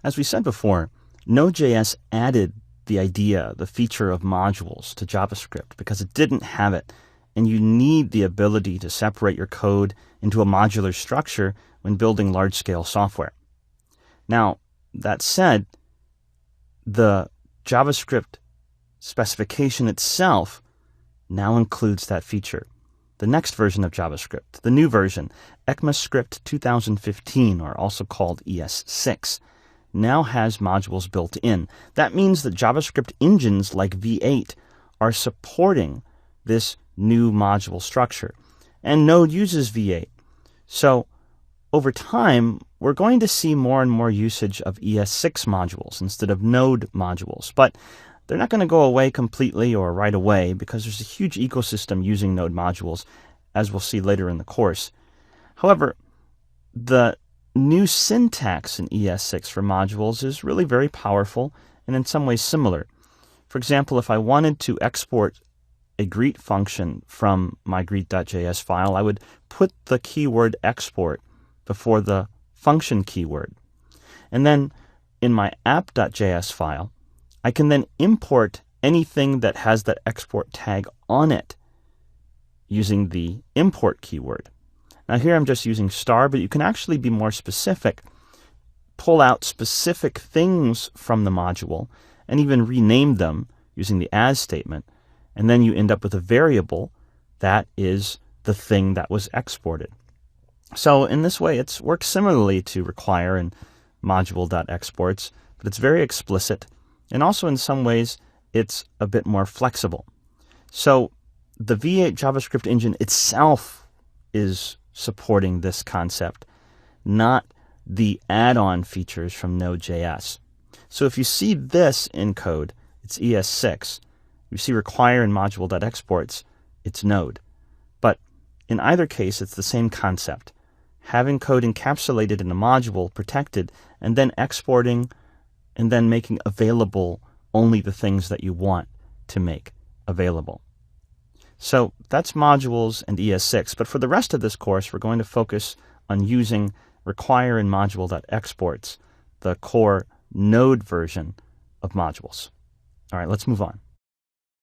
As we said before, Node.js added the feature of modules to JavaScript because it didn't have it, and you need the ability to separate your code into a modular structure when building large-scale software. Now, that said, the JavaScript specification itself now includes that feature. The next version of JavaScript, the new version, ECMAScript 2015, or also called ES6, now has modules built in. That means that JavaScript engines like V8 are supporting this new module structure. And Node uses V8. So over time, we're going to see more and more usage of ES6 modules instead of Node modules. But they're not going to go away completely or right away because there's a huge ecosystem using Node modules, as we'll see later in the course. However, the new syntax in ES6 for modules is really very powerful and in some ways similar. For example, if I wanted to export a greet function from my greet.js file, I would put the keyword export before the function keyword. And then in my app.js file, I can then import anything that has that export tag on it using the import keyword. Now here I'm just using star, but you can actually be more specific, pull out specific things from the module, and even rename them using the as statement, and then you end up with a variable that is the thing that was exported. So in this way, it works similarly to require and module.exports, but it's very explicit, and also in some ways, it's a bit more flexible. So the V8 JavaScript engine itself is supporting this concept, not the add-on features from Node.js. So if you see this in code, it's ES6. You see require and module.exports, it's Node. But in either case, it's the same concept. Having code encapsulated in a module, protected, and then exporting, and then making available only the things that you want to make available. So that's modules and ES6. But for the rest of this course, we're going to focus on using require and module.exports, the core Node version of modules. All right, let's move on.